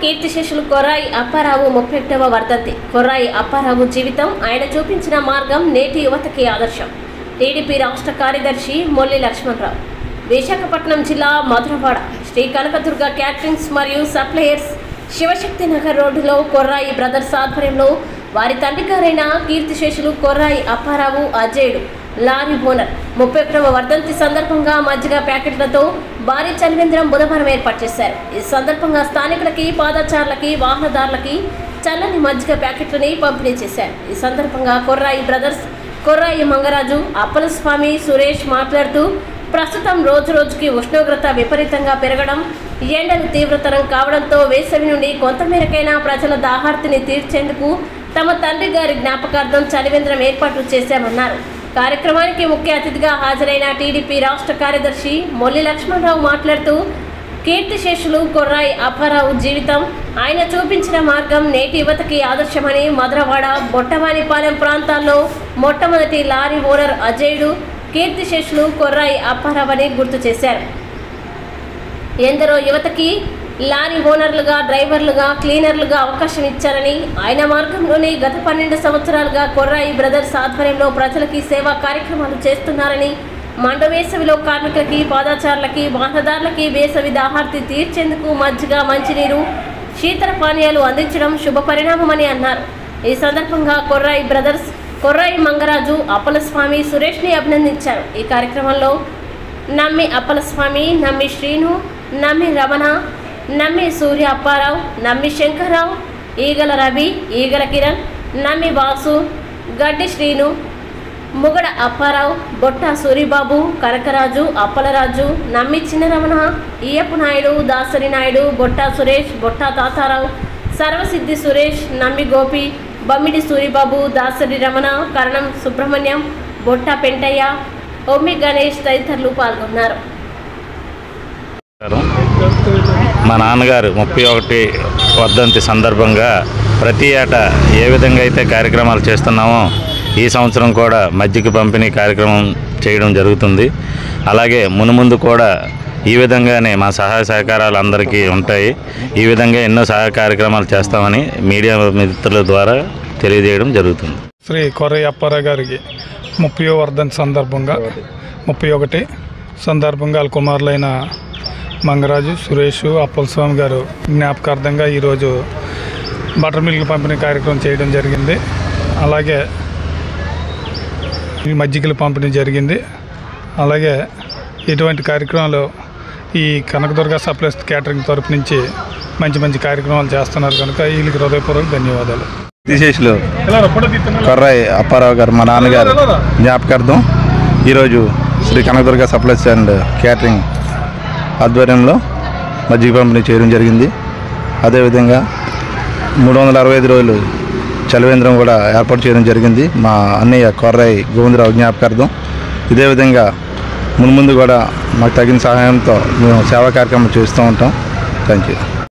కీర్తిశేషులు కొర్రాయి అప్పారావు 31వ వర్ధంతి. కొర్రాయి అప్పారావు జీవితం, ఆయన చూపించిన మార్గం నేటి యువతకి ఆదర్శం. టీడీపీ రాష్ట్ర కార్యదర్శి మొల్లి లక్ష్మణరావు. విశాఖపట్నం జిల్లా మధురవాడ శ్రీ కనకదుర్గ క్యాటరింగ్స్ మరియు సప్లయర్స్ శివశక్తి నగర్ రోడ్డులో కొర్రాయి బ్రదర్స్ ఆధ్వర్యంలో వారి తండ్రి గారైన కీర్తిశేషులు కొర్రాయి అప్పారావు అజేయుడు లారీ ఓనర్ 31వ వర్ధంతి సందర్భంగా మజ్జిగ ప్యాకెట్లతో భారీ చలివేంద్రం బుధవారం ఏర్పాటు చేశారు. ఈ సందర్భంగా స్థానికులకి, పాదచారులకి, వాహనదారులకి చల్లని మజ్జిగ ప్యాకెట్లని పంపిణీ చేశారు. ఈ సందర్భంగా కొర్రాయి బ్రదర్స్, కొర్రాయి మంగరాజు, అప్పలస్వామి, సురేష్ మాట్లాడుతూ ప్రస్తుతం రోజురోజుకి ఉష్ణోగ్రత విపరీతంగా పెరగడం, ఎండలు తీవ్రతరం కావడంతో వేసవి నుండి కొంతమేరకైనా ప్రజల దాహార్తిని తీర్చేందుకు తమ తండ్రి గారి జ్ఞాపకార్థం చలివేంద్రం ఏర్పాటు చేశామన్నారు. కార్యక్రమానికి ముఖ్య అతిథిగా హాజరైన టీడీపీ రాష్ట్ర కార్యదర్శి మొల్లి లక్ష్మణరావు మాట్లాడుతూ కీర్తిశేషులు కొర్రాయి అప్పారావు జీవితం, ఆయన చూపించిన మార్గం నేటి యువతకి ఆదర్శమని మధురవాడ, బొట్టవానిపాలెం ప్రాంతాల్లో మొట్టమొదటి లారీ ఓనర్ అజేయుడు కీర్తిశేషులు కొర్రాయి అప్పారావు అని గుర్తు చేశారు. ఎందరో యువతకి లారీ ఓనర్లుగా, డ్రైవర్లుగా, క్లీనర్లుగా అవకాశం ఇచ్చారని, ఆయన మార్గంలోనే గత 12 సంవత్సరాలుగా కొర్రాయి బ్రదర్స్ ఆధ్వర్యంలో ప్రజలకి సేవా కార్యక్రమాలు చేస్తున్నారని, మండ వేసవిలో కార్మికులకి, పాదచారులకి, వాహనదారులకి వేసవి దాహార్తి తీర్చేందుకు మజ్జిగ, మంచినీరు, శీతల పానీయాలు అందించడం శుభ పరిణామమని అన్నారు. ఈ సందర్భంగా కొర్రాయి బ్రదర్స్, కొర్రాయి మంగరాజు, అప్పలస్వామి, సురేష్ని అభినందించారు. ఈ కార్యక్రమంలో నమ్మి అప్పలస్వామి, నమ్మి శ్రీను, నమ్మి రమణ, నమ్మి సూర్య అప్పారావు, నమ్మి శంకర్రావు, ఈగల రవి, ఈగల కిరణ్, నమ్మి వాసు, గడ్డి శ్రీను, ముగడ అప్పారావు, బొట్ట సూరిబాబు, కనకరాజు, అప్పలరాజు, నమ్మి చిన్న రమణ, ఈయపు నాయుడు, దాసరి నాయుడు, బొట్ట సురేష్, బొట్ట తాతారావు, సర్వసిద్ధి సురేష్, నమ్మి గోపి, బమ్మిడి సూరిబాబు, దాసరి రమణ, కరణం సుబ్రహ్మణ్యం, బొట్ట పెంటయ్య, ఒమ్మి గణేష్ తదితరులు పాల్గొన్నారు. మా నాన్నగారు 31 వర్ధంతి సందర్భంగా ప్రతి ఏటా ఏ విధంగా అయితే కార్యక్రమాలు చేస్తున్నామో ఈ సంవత్సరం కూడా మజ్జిగ పంపిణీ కార్యక్రమం చేయడం జరుగుతుంది. అలాగే మునుముందు కూడా ఈ విధంగానే మా సహాయ సహకారాలు అందరికీ ఉంటాయి. ఈ విధంగా ఎన్నో సహాయ కార్యక్రమాలు చేస్తామని మీడియా మిత్రుల ద్వారా తెలియజేయడం జరుగుతుంది. శ్రీ కొర్రాయి అప్పారావు గారికి 30వ వర్ధంతి సందర్భంగా 31 సందర్భంగా వాళ్ళ కుమారులైన మంగరాజు, సురేష్, అప్పలస్వామి గారు జ్ఞాపకార్థంగా ఈరోజు బటర్ మిల్క్ పంపిణీ కార్యక్రమం చేయడం జరిగింది. అలాగే మజ్జిగలు పంపిణీ జరిగింది. అలాగే ఇటువంటి కార్యక్రమాలు ఈ కనకదుర్గ సప్లైస్ క్యాటరింగ్ తరపు నుంచి మంచి మంచి కార్యక్రమాలు చేస్తున్నారు కనుక వీళ్ళకి హృదయపూర్వక ధన్యవాదాలు. కీర్తిశేషులు కొర్రాయి అప్పారావు గారు మా నాన్నగారు జ్ఞాపకార్థం ఈరోజు Shri Kanakadurga supplies and catering ఆధ్వర్యంలో మజ్జిగ పంపిణీ చేయడం జరిగింది. అదేవిధంగా 365 రోజులు చలివేంద్రం కూడా ఏర్పాటు చేయడం జరిగింది మా అన్నయ్య కొర్రాయి గోవిందరావు జ్ఞాపకార్థం. ఇదే విధంగా మున్ముందు కూడా మాకు తగిన సహాయంతో మేము సేవా కార్యక్రమం చేస్తూ ఉంటాం. Thank you.